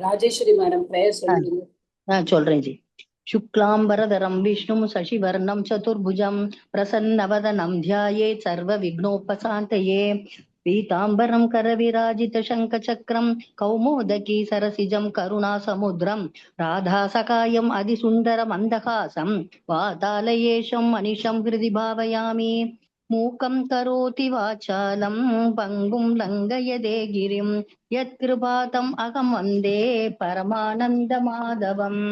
Rajeswari madam prayer சொல்லிடுங்க. சொல்றேன் G. शुक्लांबरधरं विष्णुं शशिवर्णं चतुर्भुजं प्रसन्नवदनं ध्यायेत् सर्वविघ्नोपशान्तये पीताम्बरं करविराजितशङ्खचक्रं कौमोदकी सरसिजं करुणासमुद्रं राधासखायम् अधिसुन्दरमन्दहासं वातालयेशं मनिषं हृदि भावयामि मूकं करोति वाचालं पङ्गुं लङ्घयते गिरिं यत्कृपातम् अहं वन्दे परमानन्दमाधवम्।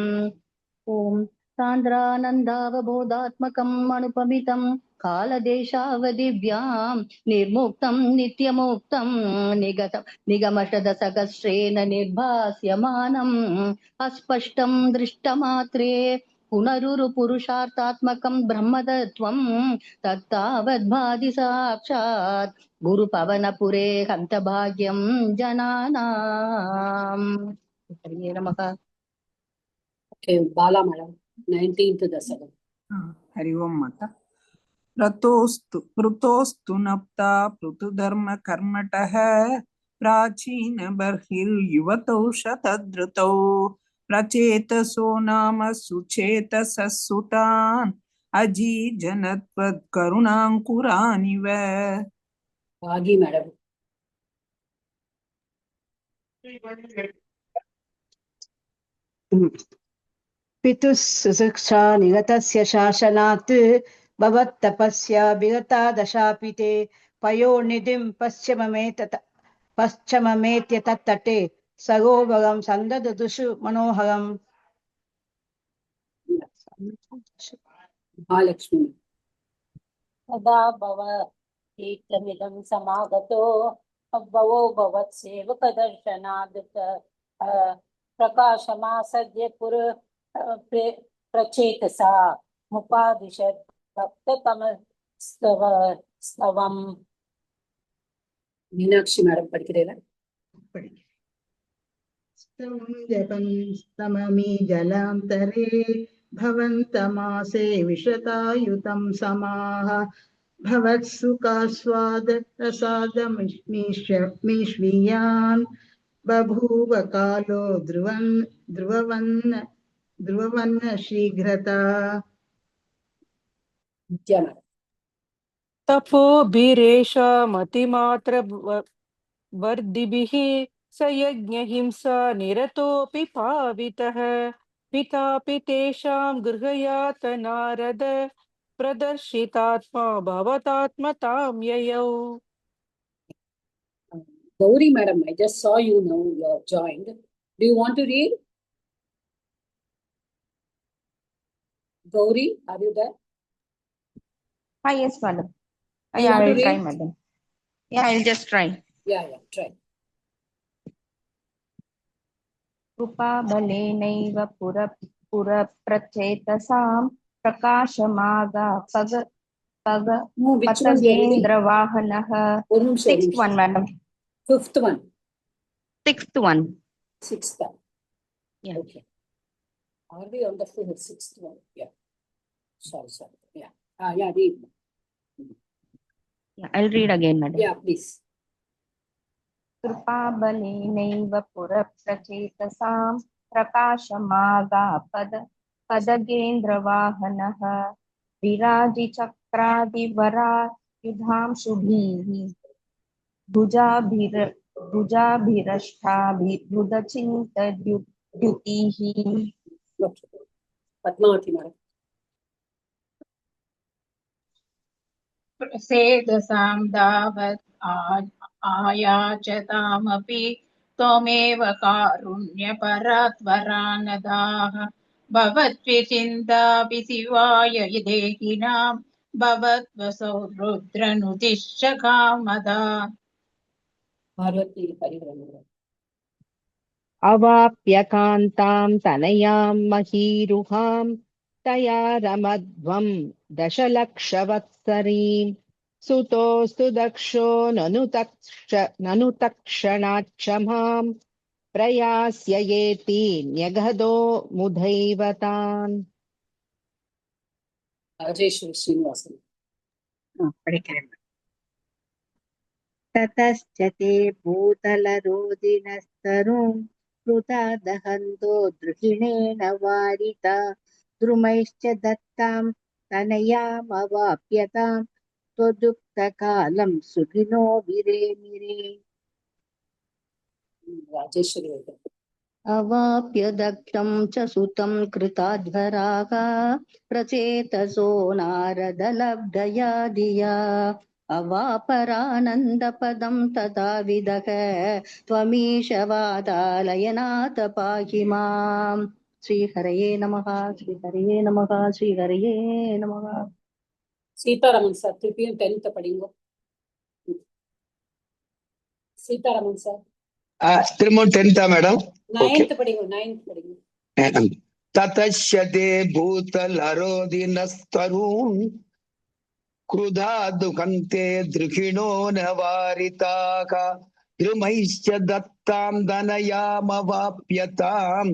ओम सान्द्रानन्दावबोधात्मकम् अनुपमितं कालदेशावदिव्यां निर्मुक्तं नित्यमुक्तं निगमशतसहस्रेण निर्भास्यमानम् अस्पष्टं दृष्टमात्रे पुनरुरुपुरुषार्थात्मकं ब्रह्मतत्त्वं तत्तावद्भाति साक्षात् गुरुपवनपुरे हन्तभाग्यं जनानाम्। नमः। बाला मैडम 19th दशकं। हरि ओम माता। पृतोस्तु नप्ता पृथुधर्म कर्मटः प्राचीन बर्हिर्युवतौ शतधृतौ प्रचेतसो नाम सुचेतससुतान् अजीजनत्वत् करुणाङ्कुरानिव। आगी मैडम। पितुः सुशिक्षा निगतस्य शासनात् भवत्तपस्या विगता दशापि ते पयोनिधिं पश्चिममेत्य तत्तटे सगोभगं सन्ददुषु मनोहरम्। महालक्ष्मी। तदा भव कीर्तमिदं समागतो भवो भवत्सेवकदर्शनाद् प्रकाशमासद्य प्रचेतसा मुपादिशत् भक्ततमस्तवम्। मीनाक्षी मैडम படிக்கிறீங்களா? स्तममी जलांतरे भवन्तमासे विशतायुतं समाः भवत्सुखास्वाद रसादमीश्वीयान् बभूव कालो ध्रुववन्न शीघ्रता। तपोभिरेषा मतिमात्र वर्धिभिः स यज्ञहिंसा निरतोऽपि पावितः पितापि तेषां गृहयात नारद प्रदर्शितात्मा भवतात्मतां ययौ। Gauri madam, I just saw you now. You are joined. Do you want to read? Gauri, are you there? Hi, yes, madam. You I want to will try, read? madam. Yeah, I'll just try. Yeah, try. कृपाबलेनैव पुरप्रचेतसां प्रकाशमागा पगेन्द्रवाहनः। Sixth one, madam. Fifth one. Sixth one. Sixth one. Yeah. Okay. Are we on the sixth one? Yeah. Sorry. Yeah. Yeah, read. Yeah, I'll read again, madam. Yeah, please. कृपाबलेनैव पुरप्रचेतसां प्रकाशमागा पदगेन्द्रवाहनः विराजिचक्रादिवरायुधांशुभिः भुजाभिरष्टाभिरुदचिन्तद्युतिः। Padmavati madam. प्रसेदसां दावत् आयाचतामपि त्वमेव कारुण्यपरात्वरानदाः भवद्विचिन्तापि शिवाय देहिनां भवद्वसौ रुद्रनुतिश्च कामदा। पार्वती परिवृण। अवाप्यकान्तां तनयां महीरुहां तया रमध्वं दशलक्षवत्सरीं सुतोऽस्तु दक्षो ननु तत्क्षणाक्षमां प्रयास्ययेति न्यगधो मुधैव तान्। राजेश्वरी श्रीनिवासन। ततश्च ते भूतलरोदिनस्तरुं कृता दहन्तो दृहिणेन वारिता द्रुमैश्च दत्तां तनयामवाप्यतां त्वदुक्तकालं सुखिनो विरेमिरे ராஜேஸ்வரி अवाप्य दक्षं च सुतं कृताध्वराः प्रचेतसो नारदलब्धया धिया अवापरानन्दपदं तथाविदः त्वमीशवादालयनाथ पाहि माम् श्रीहरये नमः श्रीहरये नमः श्रीहरये नमः சீதாராமன் சார் திருப்பியும் 10th படிங்க. சீதாராமன் சார் திரும்பவும் 10th மேடம். 9th படிங்க. 9th படிங்க. ததஷ்யதே பூதலரோதினஸ்தரூன் क्रुधा दुःखन्ते दृहिणो न वारिताः द्रुमैश्च दत्तां धनयामवाप्यतां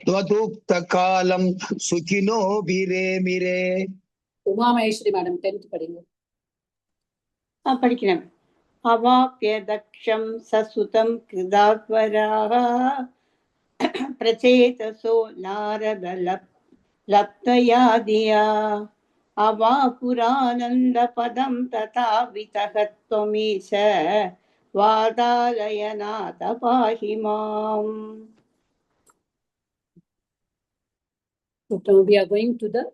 त्वदुक्तकालं सुखिनो विरेमिरे. உமா மகேஸ்வரி மேடம் 10th படிங்க. படிக்கிறேன். अवाप्य दक्षं ससुतं कृदात्वराः प्रचेतसो नारदलप्तया धिया अवापुरानन्दपदं तथावितः त्वमीश वादालयनाथ पाहि माम्. So we are going to the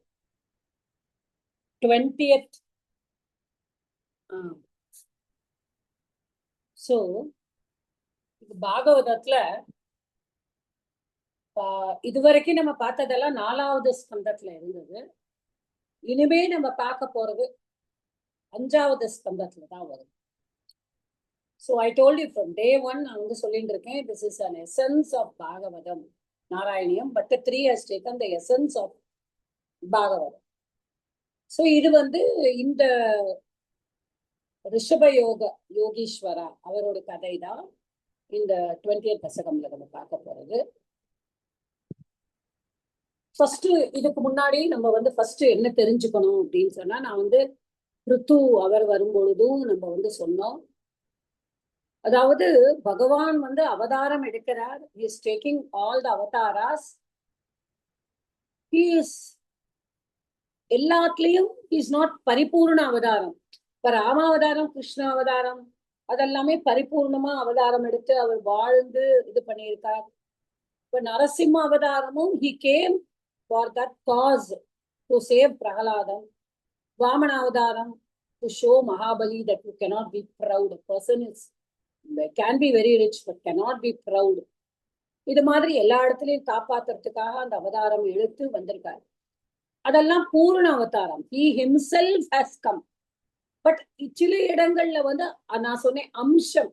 20th. So பாகவதத்துல இதுவரைக்கும் நம்ம பார்த்ததெல்லாம் 4வது ஸ்கந்தத்துல இருந்தது. இனிமே நம்ம பார்க்க போறது 5வது ஸ்கந்தத்துல தான் வரும். So I told you from day 1 நான் வந்து சொல்லிட்டு இருக்கேன், this is an essence of Bhagavatam, Narayaniam, but the 3 has taken the essence of Bhagavatam. So இது வந்து இந்த ரிஷப யோகீஸ்வரா அவரோட கதை தான் இந்த 20th தசகம்ல நம்ம பார்க்க போறது. ஃபர்ஸ்ட் இதுக்கு முன்னாடி நம்ம வந்து ஃபர்ஸ்ட் என்ன தெரிஞ்சுக்கணும் அப்படின்னு சொன்னா, நான் வந்து ருத்து அவர் வரும்பொழுதும் நம்ம வந்து சொன்னோம், அதாவது பகவான் வந்து அவதாரம் எடுக்கிறார். he is taking all the avatars. he is எல்லாத்துலயும் he is not பரிபூர்ண அவதாரம். இப்ப ராமாவதாரம், கிருஷ்ண அவதாரம் அதெல்லாமே பரிபூர்ணமா அவதாரம் எடுத்து அவர் வாழ்ந்து இது பண்ணியிருக்கார். இப்ப Narasimha அவதாரமும் he came for that cause to save Prahaladam. Vamana அவதாரம் to show Mahabali that you cannot be proud. A person can be very rich but cannot be proud. இது மாதிரி எல்லா இடத்துலயும் காப்பாத்துறதுக்காக அந்த அவதாரம் எடுத்து வந்திருக்காரு. அதெல்லாம் பூர்ண அவதாரம். he himself has come. But சில இடங்கள்ல வந்து நான் சொன்னேன் அம்சம்,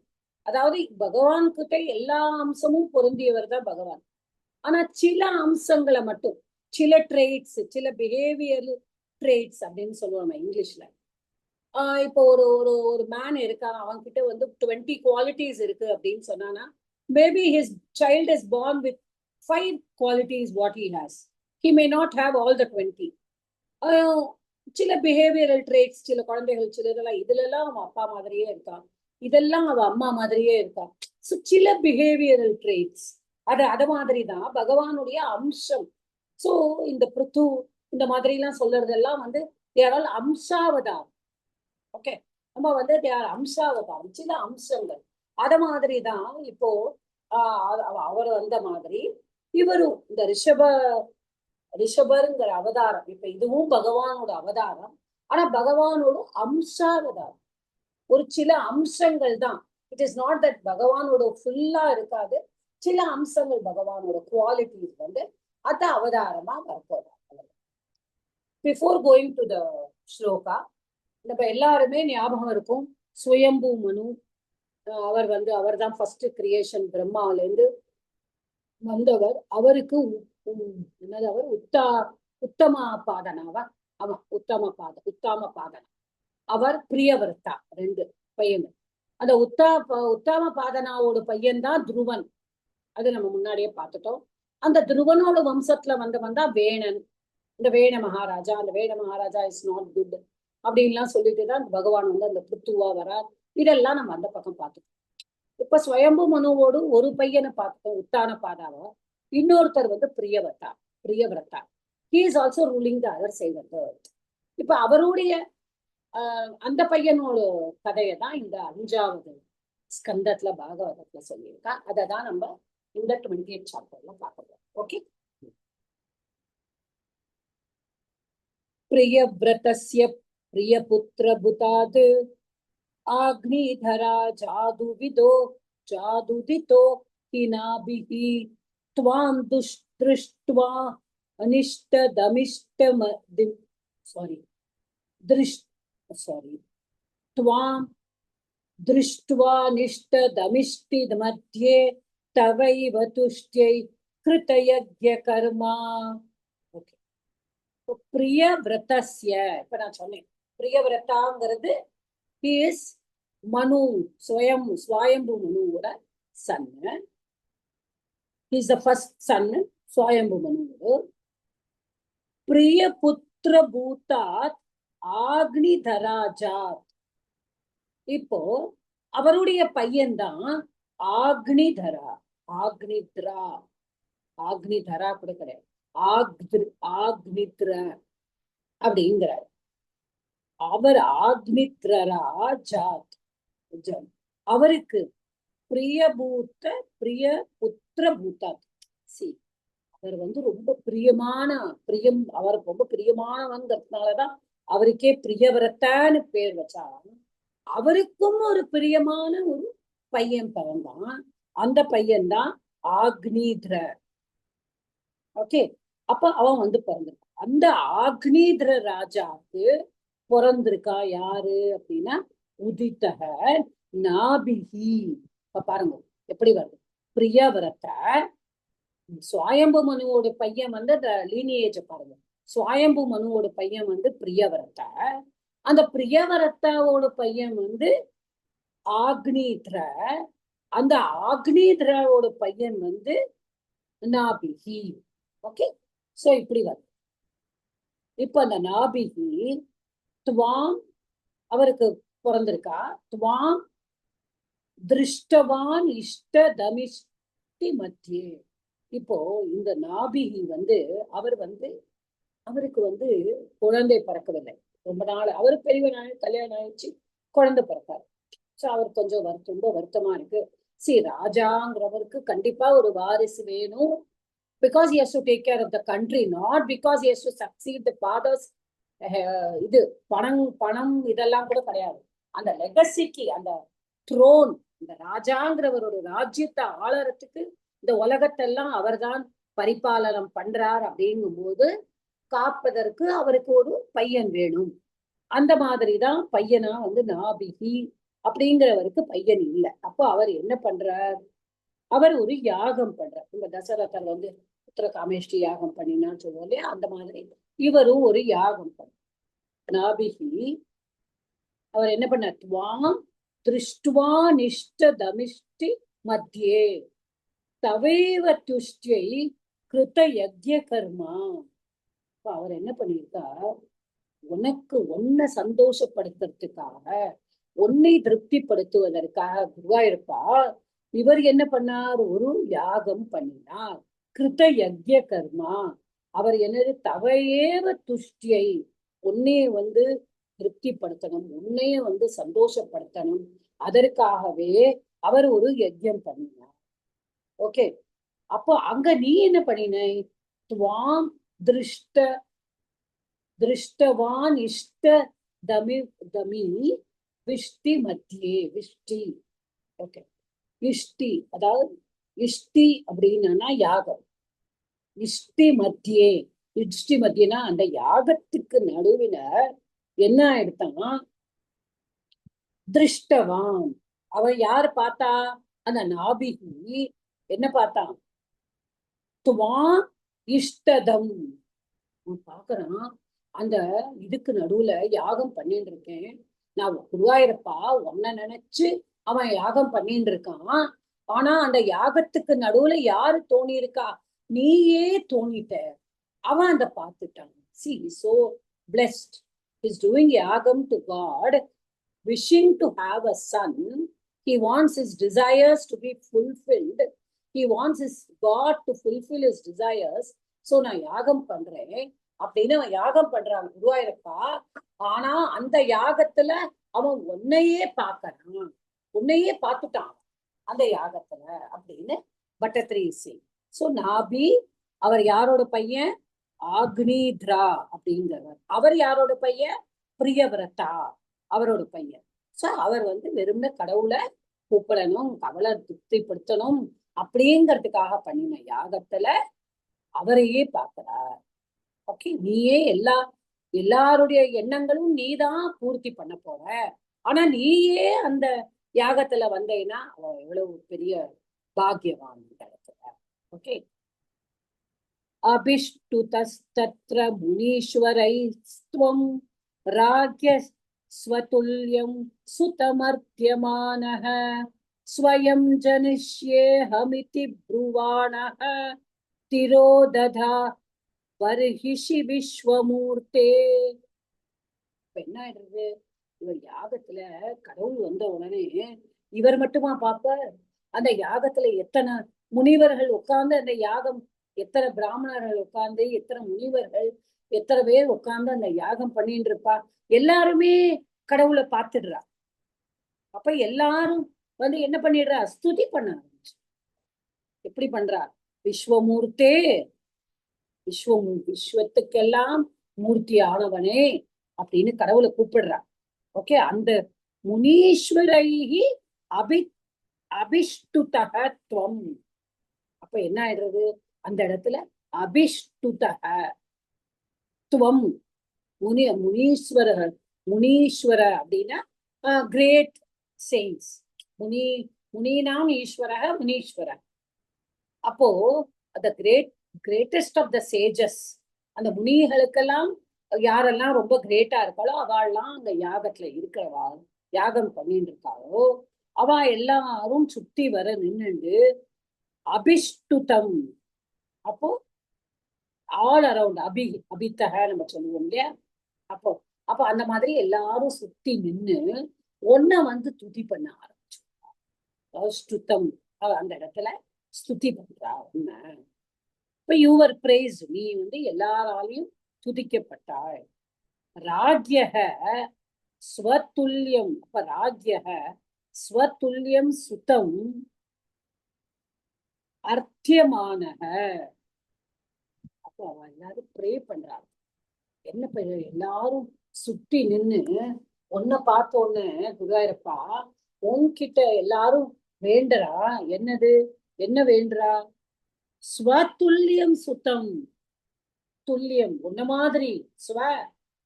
அதாவது பகவான் கிட்ட எல்லா அம்சமும் பொருந்தியவர் தான் பகவான். ஆனா சில அம்சங்களை மட்டும், சில ட்ரெய்ட்ஸ், சில பிஹேவியர் ட்ரெய்ட்ஸ் அப்படின்னு சொல்லுவாங்க இங்கிலீஷ்ல. இப்போ ஒரு ஒரு ஒரு மேன் இருக்கான், அவன் கிட்ட வந்து 20 குவாலிட்டிஸ் இருக்கு அப்படின்னு சொன்னானா, maybe his child is born with 5 qualities what he has. He may not have all the 20. சில பிஹேவியரல் ட்ரேட்ஸ், சில குழந்தைகள் சிலதெல்லாம் இதுல எல்லாம் அவன் அப்பா மாதிரியே இருக்கான், இதெல்லாம் அவன் அம்மா மாதிரியே இருக்கான். ஸோ சில பிஹேவியரல் ட்ரேட்ஸ் அத மாதிரிதான் பகவானுடைய அம்சம். ஸோ இந்த பிருத்து இந்த மாதிரி எல்லாம் சொல்றதெல்லாம் வந்து தேரால் அம்சாவதாரம். ஓகே, நம்ம வந்து தேர் அம்சாவதாரம், சில அம்சங்கள். அத மாதிரிதான் இப்போ அவர் வந்த மாதிரி இவரும் இந்த ரிஷபருங்கிற அவதாரம். இப்ப இதுவும் பகவானோட அவதாரம், ஆனா பகவானோட அம்சாவதாரம். ஒரு சில அம்சங்கள் தான். இட் இஸ் நாட் தட் பகவானோட ஃபுல்லா இருக்காது, சில அம்சங்கள் பகவானோட குவாலிட்டிஸ் வந்து அத அவதாரமா வரப்போறாங்க. Before going to the shloka, நம்ம எல்லாருமே ஞாபகம் இருக்கும் சுயம்பு மனு. அவர் தான் ஃபர்ஸ்ட் கிரியேஷன், பிரம்மாவில இருந்து வந்தவர். அவருக்கு என்னது, அவர் உத்தம பாதனாவா, அவன் உத்தம பாதனா. அவர் பிரியவர்த்தா, 2 பையன். அந்த உத்தம பாதனாவோட பையன் தான் துருவன். அது நம்ம முன்னாடியே பார்த்துட்டோம். அந்த துருவனோட வம்சத்துல வந்தவன் தான் வேணன். இந்த வேண மகாராஜா, அந்த வேண மகாராஜா இஸ் நாட் குட் அப்படின்லாம் சொல்லிட்டு தான் பகவான் வந்து அந்த பிருத்துவா வரார். இதெல்லாம் நம்ம அந்த பக்கம் பார்த்துட்டோம். இப்ப ஸ்வயம்பு மனுவோடு ஒரு பையனை பார்த்தோம், உத்தான பாதாவா. இன்னொருத்தர் வந்து Priyavrata. He is also ruling the other side of the earth. இப்ப அவருடைய அந்த பையனோட கதையை தான் இந்த 5வது ஸ்கந்தத்துல பாகவதத்துல சொல்லியிருக்கா. அதை தான் நம்ம இந்த 28 சாப்டர்ல பார்க்கலாம். ஓகே. பிரியவிரதஸ்ய பிரியபுத்திரபுதாத் ஆக்னிதரா ஜாதுதிதோ ஹினாபிஹி த்வாம் திருஷ்ட்வா त्वां दृष्ट्वा निष्टदमिष्टि मध्ये तवैव तुष्ट्यै कृतयज्ञकर्मा. ஓகே. பிரியவிரதஸ்ய, இப்ப நான் சொன்னேன் பிரியவிரதாங்கிறது இஸ் மனு, ஸ்வயம்பு மனுவோட சன்னு. இஸ் த ஃபர்ஸ்ட் சன்னு ஸ்வயம்பு மனுவோடு. பிரியபுத்திர பூதாத் ஆக்னிதராஜாத். இப்போ அவருடைய பையன்தான் ஆக்னிதரா. ஆக்னிதரா கூட கிடையாது, ஆக்னித்ர அப்படிங்கிறார். அவர் ஆக்னித்ரரா ஜாத். அவருக்கு பிரியபுத்திர பூதாத். சி, அவர் வந்து ரொம்ப அவர் ரொம்ப பிரியமானவங்கிறதுனாலதான் அவருக்கே பிரியவிரத்தான்னு பேர் வச்சாங்க. அவருக்கும் ஒரு பிரியமான ஒரு பையன் பிறந்தான். அந்த பையன்தான் ஆக்னித்ர. ஓகே. அப்ப அவன் வந்து பிறந்திருக்கான். அந்த ஆக்னித்ர ராஜாவுக்கு பிறந்திருக்கா யாரு அப்படின்னா உதித்தக நாபிஹி. இப்ப பாருங்க எப்படி வருது. பிரியவிரத சுவாயம்பு மனுவோட பையன் வந்து அந்த லீனியேஜ பாருங்க. சுவாயம்பு மனுவோட பையன் வந்து பிரியவிரத. அந்த பிரியவிரத்தாவோட பையன் வந்து ஆக்னித்ர. அந்த ஆக்னித்ரோட பையன் வந்து நாபிஹி. ஓகே. சோ இப்படி வருது. இப்ப அந்த நாபிஹி துவாம் அவருக்கு பிறந்திருக்கா. துவாம் திருஷ்டவான் இஷ்ட தமிஷ்டி மத்தியே. இப்போ இந்த நாபிஹி வந்து அவருக்கு வந்து குழந்தை பிறக்கவில்லை ரொம்ப நாள். அவரு பெரியவனாய கல்யாணம் ஆயிடுச்சு, குழந்தை பிறக்காரு. சோ அவருக்கு கொஞ்சம் ரொம்ப வருத்தமா இருக்கு. ராஜாங்கிறவருக்கு கண்டிப்பா ஒரு வாரிசு வேணும். because he has to take care of the country, not because he has to succeed the father's இது பணம் இதெல்லாம் கூட கிடையாது. அந்த லெகசிக்கு, அந்த த்ரோன், இந்த ராஜாங்கிறவரோட ராஜ்யத்தை ஆளறதுக்கு இந்த உலகத்தெல்லாம் அவர்தான் பரிபாலனம் பண்றார். அப்படிங்கும் போது காப்பதற்கு அவருக்கு ஒரு பையன் வேணும். அந்த மாதிரிதான் பையனா வந்து நாபிகி அப்படிங்கிறவருக்கு பையன் இல்லை. அப்போ அவர் என்ன பண்றார்? அவர் ஒரு யாகம் பண்றார். இந்த தசரதர் வந்து புத்திர காமேஷ்டி யாகம் பண்ணினான்னு சொல்லுவோம் இல்லையா, அந்த மாதிரி இவரும் ஒரு யாகம் பண்ண. நாபிகி அவர் என்ன பண்ண? துவாம் திருஷ்டுவா நிஷ்ட தமிஷ்டி மத்தியே தவேவ துஷ்டியை கிருத யஜ்ய கர்மா. அவர் என்ன பண்ணிருக்கா? உன்னை சந்தோஷப்படுத்துறதுக்காக, உன்னை திருப்திப்படுத்துவதற்காக குருவாயிருப்பா இவர் என்ன பண்ணார்? ஒரு யாகம் பண்ணினார். கிருத யஜ்ய கர்மா. அவர் என்னது? தவையேவ துஷ்டியை, உன்னைய வந்து திருப்திப்படுத்தணும், உன்னைய வந்து சந்தோஷப்படுத்தணும், அதற்காகவே அவர் ஒரு யஜ்யம் பண்ணினார். ஓகே. அப்போ அங்க நீ என்ன பண்ணின? துவாம் திருஷ்டவான் இஷ்ட தமி விஷ்டி மத்தியே. விஷ்டி. ஓகே. இஷ்டி அதாவது இஷ்டி அப்படின்னா யாகம். இஷ்டி மத்தியனா அந்த யாகத்துக்கு நடுவில என்ன எடுத்தான்? திருஷ்டவான். அவன் யாரு பார்த்தா? அந்த நாபிகி என்ன பார்த்தான்? துவாம் இஷ்டதம். பாக்குறான், அந்த இதுக்கு நடுவுல யாகம் பண்ணிட்டு இருக்கேன் நான், குருவாயிருப்பா உன்னை நினைச்சு அவன் யாகம் பண்ணிட்டு இருக்கான். ஆனா அந்த யாகத்துக்கு நடுவுல யாரு தோணி இருக்கா? நீயே தோணிட்ட. அவன் அந்த பார்த்துட்டான். See, so blessed. He's doing yagam to God, wishing to have a son, He wants his desires to be fulfilled. He wants his God to fulfill his desires. So நான் யாகம் பண்றேன் அப்படின்னு அவன் யாகம் பண்றான் குருவாயிருப்பா. ஆனா அந்த யாகத்துல அவன் உன்னையே பார்க்கறான், உன்னையே பார்த்துட்டான் அந்த யாகத்துல அப்படின்னு பட்டத்திரி சிங். சோ நாபி அவர் யாரோட பையன்? ஆக்னித்ரா அப்படிங்கிறவர். அவர் யாரோட பையன்? பிரியவிரதா அவரோட பையன். சோ அவர் வெறும்ன கடவுளை கூப்பிடணும், அவளை திருப்திப்படுத்தணும் அப்படிங்கிறதுக்காக பண்ணின யாகத்துல அவரையே பார்க்கிறார். ஓகே, நீயே எல்லாருடைய எண்ணங்களும் நீதான் பூர்த்தி பண்ண போற. ஆனா நீயே அந்த யாகத்துல வந்தேன்னா அவன் எவ்வளவு பெரிய பாக்கியவான் இந்த இடத்துல. ஓகே, அபிஷ்டுதஸ்தத்ர முனீஸ்வரைஸ்த்வம் ராஜ்ய ஸ்வதுல்யம் சுதமர்த்தியமானஹ ஸ்வயம் ஜனிஷ்யேஹமிதி ப்ருவாணஹ திரோததா பர்ஹிஷி விஸ்வமூர்த்தே. என்ன ஆயிடுறது? இவர் யாகத்துல கடவுள் வந்த உடனே இவர் மட்டுமா பாப்பார்? அந்த யாகத்துல எத்தனை முனிவர்கள் உட்கார்ந்து அந்த யாகம், எத்தனை பிராமணர்கள் உட்கார்ந்து, எத்தனை முனிவர்கள், எத்தனை பேர் உட்கார்ந்து அந்த யாகம் பண்ணிட்டு இருப்பா. எல்லாருமே கடவுளை பார்த்துடுறா. அப்ப எல்லாரும் என்ன பண்ணிடுறா? ஸ்துதி பண்ண ஆரம்பிச்சு. எப்படி பண்றா? விஸ்வமூர்த்தே, விஸ்வத்துக்கெல்லாம் மூர்த்தி ஆனவனே அப்படின்னு கடவுளை கூப்பிடுறா. ஓகே, அந்த முனீஸ்வரைஹி அபிஷ்டுதஹத்வம். அப்ப என்ன ஆயிடுறது? அந்த இடத்துல அபிஷ்டுதஹத்வம் முனீஸ்வர அப்படின்னா கிரேட் செயின்ஸ். முனீனாம் ஈஸ்வரக முனீஸ்வர. அப்போ அந்த கிரேட்டஸ்ட் ஆஃப் த சேஜஸ், அந்த முனிகளுக்கெல்லாம் யாரெல்லாம் ரொம்ப கிரேட்டா இருக்காளோ அவள்லாம் அந்த யாகத்துல இருக்கிறவா, யாகம் பண்ணிட்டு இருக்காளோ அவ எல்லாரும் சுத்தி வர நின்னுண்டு அபிஷ்டுதம். அப்போ ஆல் அரவுண்ட் அபித்தக நம்ம சொல்லுவோம் இல்லையா? அப்போ அந்த மாதிரி எல்லாரும் சுத்தி நின்னு ஒன்ன துதி பண்ண ஆரம்பிச்சு. ஸ்துதம், அந்த இடத்துல ஸ்துதி பண்றா ஒன்ன. இப்ப யுவர் பிரேஸ், நீ எல்லாராலையும் துதிக்கப்பட்டாள். ராஜ்யக ஸ்வதுல்யம். அப்ப ராஜ்யக ஸ்வதுல்யம் சுதம் அர்த்தியமானக. அப்போ அவ எல்லாரும் ப்ரே பண்றாங்க. என்ன பெரிய எல்லாரும் சுத்தி நின்னு ஒன்ன பார்த்த உடனே குருவாயிருப்பா உன்கிட்ட எல்லாரும் வேண்டரா. என்னது? என்ன வேண்டரா? ஸ்வதுல்யம் சுத்தம். துல்லியம், உன்ன மாதிரி,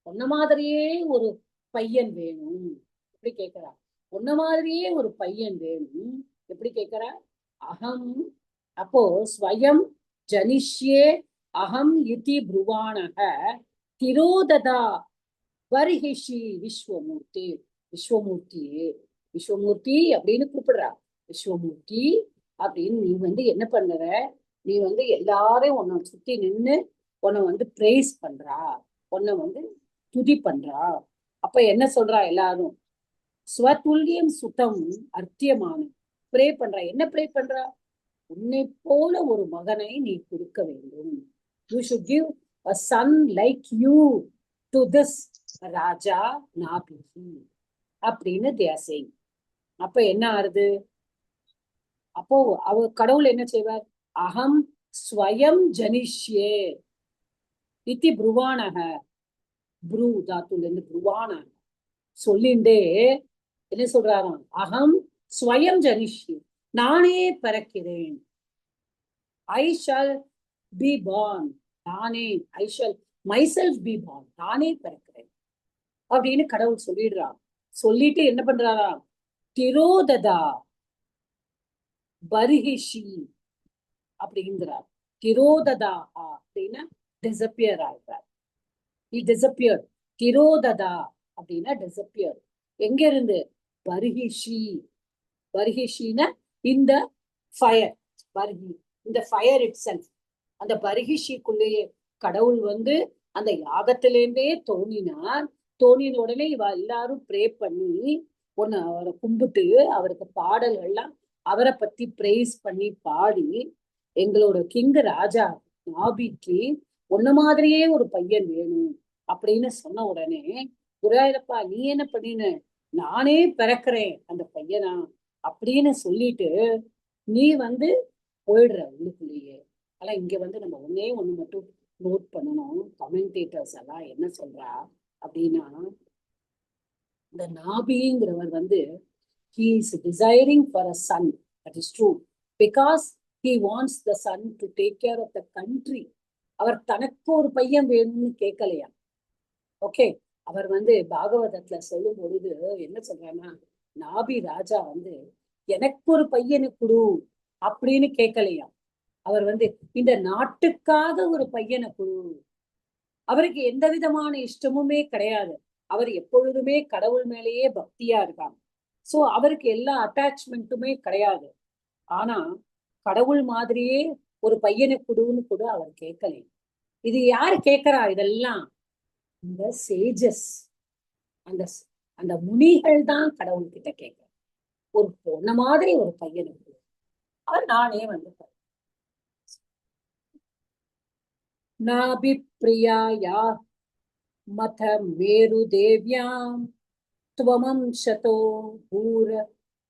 உன்ன மாதிரியே ஒரு பையன் வேணும். எப்படி கேட்கிறா? உன்ன மாதிரியே ஒரு பையன் வேணும். எப்படி கேட்கிறா? அகம். அப்போ ஸ்வயம் ஜனிஷ்யே அகம் இதி ப்ருவாணக திரோததா பர்ஹிஷி விஸ்வமூர்த்தி. விஸ்வமூர்த்தி அப்படின்னு கூப்பிடுறா. விஸ்வமூர்த்தி அப்படின்னு நீ என்ன பண்ணுற? நீ எல்லாரையும் உன்னை சுத்தி நின்னு உன்னை பிரேஸ் பண்றா, உன்னை துதி பண்றா. அப்ப என்ன சொல்றா? எல்லாரும் ஸ்வதுல்யம் சுத்தம் அர்த்தியமான ப்ரே பண்றா. என்ன ப்ரே பண்றா? உன்னை போல ஒரு மகனை நீ கொடுக்க வேண்டும். You should give a son like you to this ராஜா நாபிஹி அப்படின்னு they are saying. அப்ப என்ன ஆறுது? அப்போ கடவுள் என்ன செய்வார்? அகம் ஸ்வயம் ஜனிஷ்யே இத்தி ப்ருவாணக. ப்ரூ தாத்துல இருந்து ப்ருவாணக சொல்லிண்டே என்ன சொல்றாராம்? அகம் ஸ்வயம் ஜனிஷ்யே, நானே பிறக்கிறேன். I shall be born. நானே, I shall myself be born. நானே பிறக்கிறேன் அப்படின்னு கடவுள் சொல்லிடுறான். சொல்லிட்டு என்ன பண்றாரா? திரோததா பர்ஹிஷி அப்படிங்கிறார். திரோததா அப்படின்னா டிசப்பியர் ஆகிறார். He disappeared. திரோததா அப்படின்னா டிசப்பியர். எங்க இருந்து? பர்ஹிஷி. பர்ஹிஷினா இந்த ஃபயர். இந்த ஃபயர் இட் செல்ஃப். அந்த பர்ஹிஷிக்குள்ளேயே கடவுள் அந்த யாகத்திலேருந்தே தோணினார். தோணின உடனே இவ எல்லாரும் ப்ரே பண்ணி ஒண்ணு அவரை கும்பிட்டு அவருக்கு பாடல்கள்லாம் அவரை பத்தி பிரேஸ் பண்ணி பாடி, எங்களோட கிங் ராஜா நாபிக்கு உன்ன மாதிரியே ஒரு பையன் வேணும் அப்படின்னு சொன்ன உடனே, குருவாயூரப்பா நீ என்ன பண்ணின, நானே பிறக்கிறேன் அந்த பையனா அப்படின்னு சொல்லிட்டு நீ போயிடுற உள்ளுக்குள்ளேயே. ஆனா இங்க நம்ம ஒன்னே ஒண்ணு மட்டும் நோட் பண்ணணும். கமெண்டேட்டர்ஸ் எல்லாம் என்ன சொல்றா அப்படின்னா, இந்த நாபிங்கிறவர் he is desiring for a son. That is true, because he wants the son to take care of the country. அவர் தனக்கு ஒரு பையன் வேணும்னு கேட்கலையா. ஓகே, அவர் பாகவதத்துல சொல்லும் பொழுது என்ன சொல்றாங்கன்னா, நாபி ராஜா எனக்கு ஒரு பையனை கொடு அப்படின்னு கேட்கலையா. அவர் இந்த நாட்டுக்காக ஒரு பையனை கொடு. அவருக்கு எந்த விதமான இஷ்டமுமே கிடையாது. அவர் எப்பொழுதுமே கடவுள் மேலேயே பக்தியா இருக்காங்க. சோ அவருக்கு எல்லா அட்டாச்மெண்ட்டுமே கிடையாது. ஆனா கடவுள் மாதிரியே ஒரு பையனை கொடுன்னு கூட அவர் கேட்கல. இது யாரு கேட்கிறா? இதெல்லாம் இந்த சேஜஸ், அந்த அந்த முனிகள் தான் கடவுள் கிட்ட கேட்க, ஒரு பொண்ண மாதிரி ஒரு பையனை கொடு. அவர் நானே நாபிப்ரியாயா மத மேரு தேவ்யாம் त्वमंशतो भूर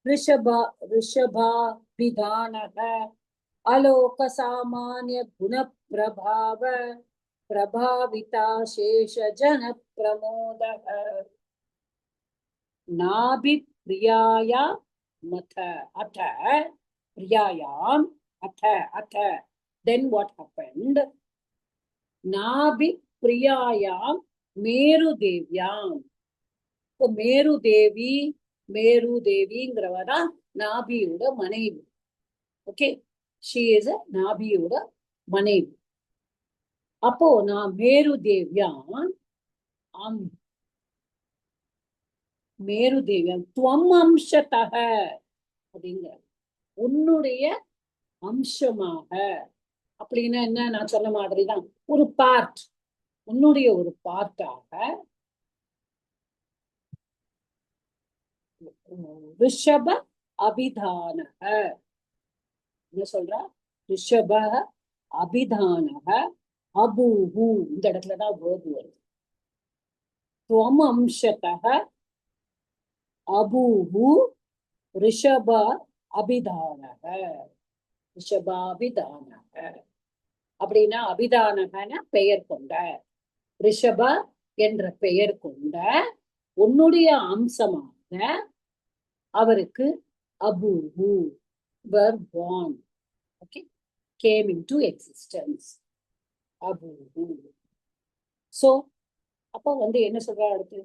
ऋषभाभिधानः अलोक सामान्य गुण प्रभाव प्रभाविता शेष जन प्रमोदः नाभि प्रियाया मथ अथ प्रियायाम अथ then what happened? नाभि प्रियायाम मेरु देव्याम. மேரு தேவி, மேரு தேவிங்கிறவரா நாபியோட மனைவி. ஓகே, ஷி இஸ் நாபியோட மனைவி. அப்போ நான் மேரு தேவியான் மேரு தேவியான் துவம் அம்சத்தக அப்படிங்கிற உன்னுடைய அம்சமாக. அப்படின்னா என்ன? நான் சொன்ன மாதிரிதான் ஒரு பார்ட், உன்னுடைய ஒரு பார்ட்டாக ரிஷப அபிதானக. என்ன சொல்றா? ரிஷப அபிதானக அபூஹு. இந்த இடத்துலதான் வேர்பு வருது. துவம் அம்சத்தக அபூஹு ரிஷப அபிதானக. ரிஷபாபிதானக அப்படின்னா, அபிதானகன பெயர் கொண்ட, ரிஷப என்ற பெயர் கொண்ட உன்னுடைய அம்சமாக அவருக்கு அபூஹு were born. Okay, came into existence. அபூஹு. சோ அப்போ என்ன சொல்றா அடுத்து?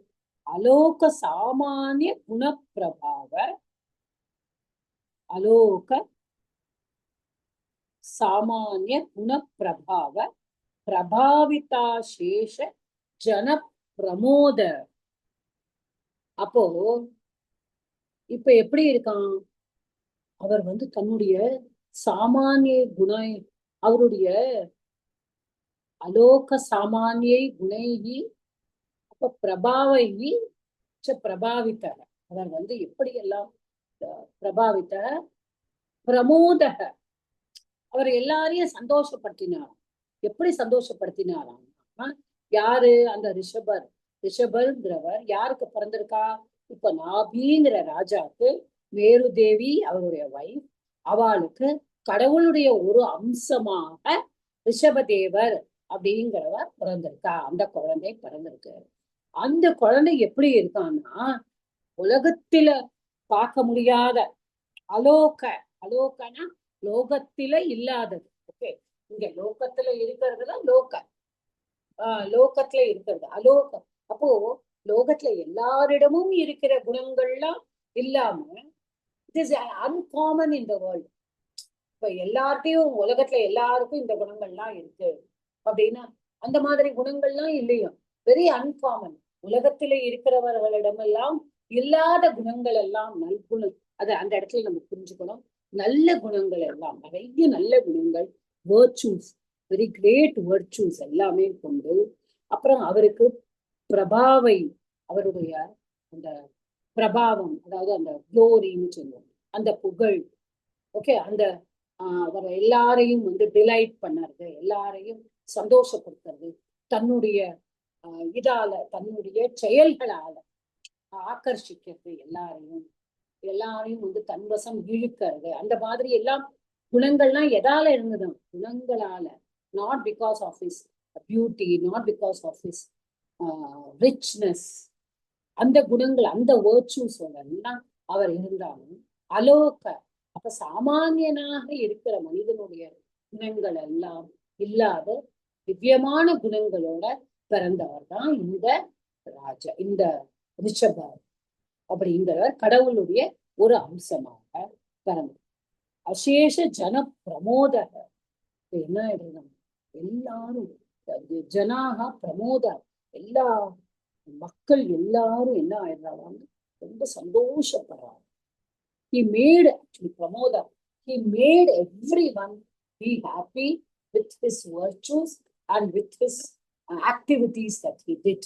அலோக சாமானிய குணப்பிரபாவ, அலோக சாமானிய குணப்பிரபாவ பிரபாவிதா சேஷ ஜன பிரமோத. அப்போ இப்ப எப்படி இருக்கான் அவர்? தன்னுடைய சாமானிய குண, அவருடைய அலோக சாமானியை குணைகி அப்ப பிரபாவைகி பிரபாவித்த. அவர் எப்படி எல்லாம் பிரபாவித்த பிரமோதக, அவர் எல்லாரையும் சந்தோஷப்படுத்தினாராம். எப்படி சந்தோஷப்படுத்தினாராம்? யாரு? அந்த ரிஷபர். ரிஷபர்ங்கிறவர் யாருக்கு பிறந்திருக்கா? இப்ப நாபிங்கிற ராஜாக்கு மேரு தேவி அவருடைய வைஃப், அவளுக்கு கடவுளுடைய ஒரு அம்சமாக ரிஷபதேவர் அப்படிங்கிறவர் பிறந்திருக்கா. அந்த குழந்தை பிறந்திருக்கு. அந்த குழந்தை எப்படி இருக்கான்னா, உலகத்தில பார்க்க முடியாத அலோக, அலோகனா லோகத்தில இல்லாதது. ஓகே, இங்க லோகத்துல இருக்கிறதுதான் லோக, லோகத்துல இருக்கிறது அலோகம். அப்போ லோகத்துல எல்லாரிடமும் இருக்கிற குணங்கள்லாம் இல்லாம it is uncommon in the world. இப்ப எல்லார்ட்டையும் உலகத்துல எல்லாருக்கும் இந்த குணங்கள்லாம் இருக்கு அப்படின்னா, அந்த மாதிரி குணங்கள்லாம் இல்லையா, வெரி அன்காமன். உலகத்துல இருக்கிறவர்களிடமெல்லாம் இல்லாத குணங்கள் எல்லாம் நல்குணம். அது அந்த இடத்துல நம்ம புரிஞ்சுக்கணும். நல்ல குணங்கள் எல்லாம், நிறைய நல்ல குணங்கள், வேர்ச்சூஸ், வெரி கிரேட் வேர்ச்சூஸ் எல்லாமே கொண்டு, அப்புறம் அவருக்கு பிரபாவை, அவருடைய அந்த பிரபாவம், அதாவது அந்த குளோரின்னு சொல்லுவோம், அந்த புகழ். ஓகே, அந்த அவர் எல்லாரையும் வந்து டிலைட் பண்ணறது, எல்லாரையும் சந்தோஷப்படுத்துறது, தன்னுடைய இதால, தன்னுடைய செயல்களால ஆக்கர்ஷிக்கிறது, எல்லாரையும் வந்து தன்வசம் இழுக்கிறது. அந்த மாதிரி எல்லாம் குணங்கள்லாம் எதால இருந்ததும், குணங்களால. Not because of his beauty, not because of his richness. அந்த குணங்கள், அந்த வேர்ச்சூஸ் எல்லாம் அவர் இருந்தாலும் அலோக, அப்ப சாமானியனாக இருக்கிற மனிதனுடைய குணங்கள் எல்லாம் இல்லாத திவ்யமான குணங்களோட பிறந்தவர் தான் இந்த ராஜா, இந்த ரிஷபர் அப்படிங்கிறவர் கடவுளுடைய ஒரு அம்சமாக பிறந்தார். அசேஷ ஜன பிரமோதக, என்ன எழுதணும், எல்லாரும் ஜனாக பிரமோத, எல்லா மக்கள் எல்லாரும் என்ன ஆயிடுறாங்க, ரொம்ப சந்தோஷப்படுறாங்க. He made, actually பிரமோத, he made everyone be happy with his virtues and with his activities that he did.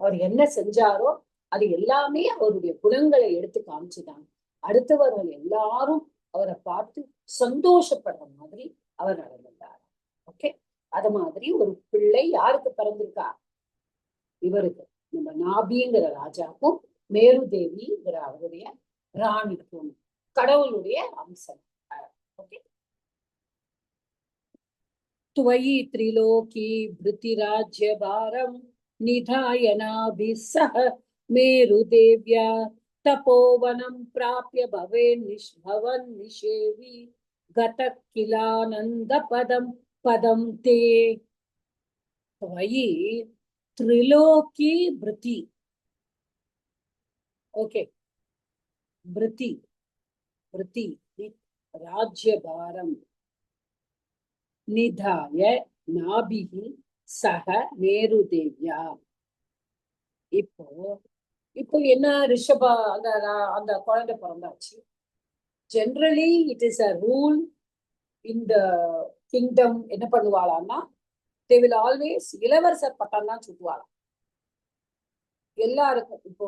அவர் என்ன செஞ்சாரோ அது எல்லாமே அவருடைய குணங்களை எடுத்து காமிச்சுட்டாங்க. அடுத்தவர்கள் எல்லாரும் அவரை பார்த்து சந்தோஷப்படுற மாதிரி அவர் நடந்தார். ஓகே, அது மாதிரி ஒரு பிள்ளை யாருக்கு பிறந்திருக்கா, இவருக்கு, நம்ம நாபிங்கிற ராஜாக்கும் மேரு தேவிங்கிற அவருடைய ராணிக்கும், கடவுளுடைய அம்சம். ஓகே, துவயி திரிலோகி பிருத்திராஜ்ய பாரம் நிதாயனாபிசஹ மேரு தேவ்யா தபோவனம் பிராப்ய பவேன் நிஷேவி கத கிலானந்த பதம் பதம் தே. துவயி திரிலோகி பிருத்தி. ஓகே, பிருத்தி ராஜ்யபாரம் நிதாய நாபிகி சக மேரு தேவ்யா. இப்போ என்ன, ரிஷபா அந்த குழந்தை பிறந்தாச்சு. Generally it is a rule in the kingdom. என்ன பண்ணுவாளான்னா, they will always இளவரசர் பட்டம் தான் சுட்டுவாளாம் எல்லாருக்கும். இப்போ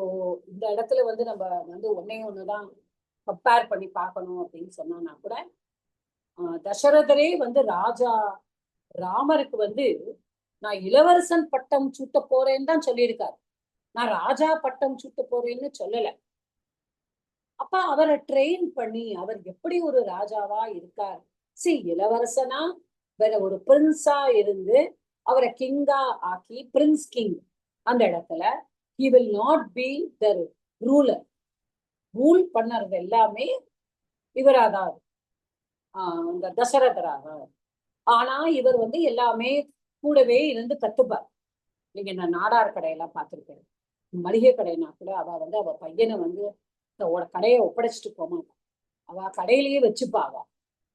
இந்த இடத்துல வந்து நம்ம வந்து ஒண்ணுதான் கம்பேர் பண்ணி பார்க்கணும் அப்படின்னு சொன்னா கூட, தசரதரே வந்து ராஜா ராமருக்கு வந்து நான் இளவரசன் பட்டம் சூட்ட போறேன்னு தான் சொல்லியிருக்காரு, நான் ராஜா பட்டம் சூட்ட போறேன்னு சொல்லல. அப்ப அவரை ட்ரெயின் பண்ணி அவர் எப்படி ஒரு ராஜாவா இருக்கார். இளவரசனா வேற ஒரு பிரின்ஸா இருந்து அவரை கிங்கா ஆக்கி, பிரின்ஸ் கிங் அந்த இடத்துல he will not be the ruler. Rule பண்ணறது எல்லாமே இவராதான், இந்த தசரதராக. ஆனா இவர் வந்து எல்லாமே கூடவே இருந்து கத்துப்பார். நீங்க நான் நாடார் கடையெல்லாம் பார்த்திருக்கேன், மளிகை கடைனா கூட அவ வந்து அவ பையனை வந்து கடையை ஒப்படைச்சிட்டு போமாட்டான், அவ கடையிலேயே வச்சுப்பா. அவ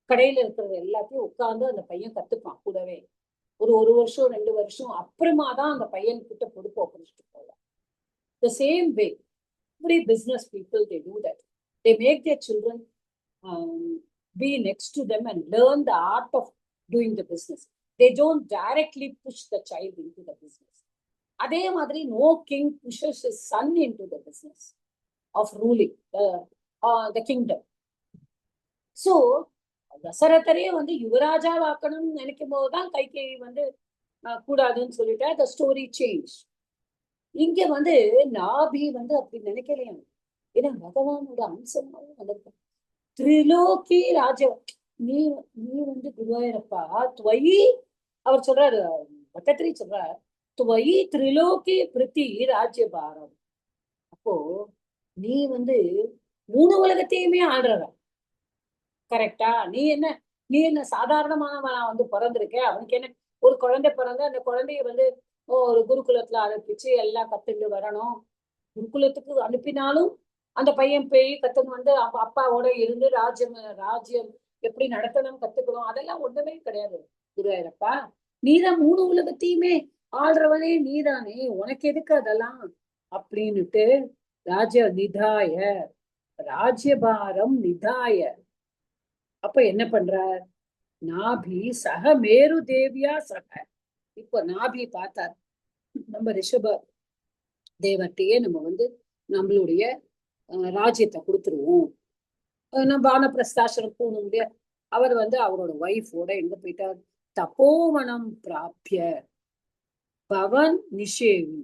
கடையில இருக்கிறது எல்லாத்தையும் உட்கார்ந்து அந்த பையன் கத்துப்பான் கூடவே. ஒரு வருஷம் 2 வருஷம் அப்புறமா தான் அந்த பையன் கிட்ட பொறுப்பு ஒப்படைச்சிட்டு போவான். The same way, every business people, they do that. They make their children be next to them and learn the art of doing the business. They don't directly push the child into the business. Adhe madri, no king pushes his son into the business of ruling the kingdom. So தசரதரே வந்து யுவராஜா வாக்கணும்னு நினைக்கும் போதுதான் கைகேயி வந்து கூடாதுன்னு சொல்லிட்டா the story changed. இங்க வந்து நாபி வந்து அப்படி நினைக்கலையா, ஏன்னா பகவானோட அம்சமாவும் வந்திருக்க. திரிலோகி ராஜ, நீ வந்து குருவாயிரப்பா துவயி, அவர் சொல்றாரு, பட்டத்திரி சொல்றார், துவயி திரிலோகி பிருத்தி ராஜ்யபாரம். அப்போ நீ வந்து 3 உலகத்தையுமே ஆடுறவ, கரெக்டா? நீ என்ன சாதாரணமானவனா வந்து பிறந்திருக்க. அவனுக்கு என்ன, ஒரு குழந்தை பிறந்த அந்த குழந்தைய வந்து ஒரு குருகுலத்துல அனுப்பிச்சு எல்லாம் கத்துட்டு வரணும். குருகுலத்துக்கு அனுப்பினாலும் அந்த பையன் போய் கத்துன்னு வந்து அப்பாவோட இருந்து ராஜ்யம் எப்படி நடத்தணும் கத்துக்கணும், அதெல்லாம் ஒண்ணுமே கிடையாது. குருவாயிரப்பா, நீதான் 3 உலகத்தையுமே ஆள்றவனே நீதானே, உனக்கு எதுக்கு அதெல்லாம் அப்படின்னுட்டு ராஜ்யபாரம் நிதாய. அப்ப என்ன பண்றார், நாபி சக மேரு தேவியா சக. இப்போ நாபி பார்த்தார், நம்ம ரிஷப தேவத்தையே நம்ம வந்து நம்மளுடைய ராஜ்யத்தை கொடுத்துருவோம். வானப்பிரஸ்தாசிரம் போகணும் இல்லையா? அவர் அவரோட ஒய்ஃபோட எங்க போயிட்டார்? தபோவனம் பிராபிய பவன் நிஷேவி.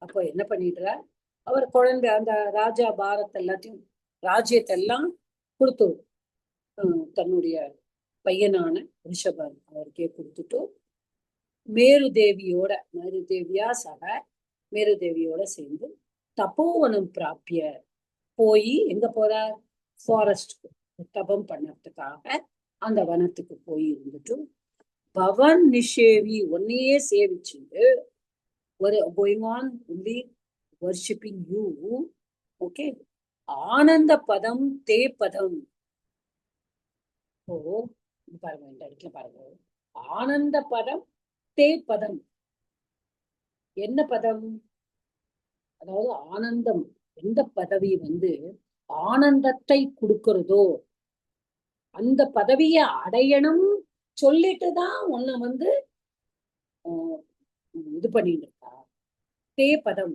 அப்போ என்ன பண்ணிடுறார்? அவர் குழந்தை அந்த ராஜா பாரத் எல்லாத்தையும் ராஜ்யத்தை எல்லாம் கொடுத்து தன்னுடைய பையனான ரிஷபன் அவருக்கே கொடுத்துட்டு மேரு தேவியா சேர்ந்து தபோவனம் பிராபிய போய் எங்க போறார்? ஃபாரஸ்டுக்கு தபம் பண்ணறதுக்காக அந்த வனத்துக்கு போய் இருந்துட்டு பவன் நிஷேவி ஒன்னையே சேவிச்சுட்டு going on only worshipping you. Okay, ஆனந்த பதம் தே பதம். பாருங்க இந்த இடத்துல பாருங்க, ஆனந்த பதம் தே பதம். என்ன பதம்? அதாவது ஆனந்தம். எந்த பதவி ஆனந்தத்தை கொடுக்கிறதோ அந்த பதவியை அடையணும் சொல்லிட்டுதான் உன்னை இது பண்ணிட்டு இருக்கா. தே பதம்,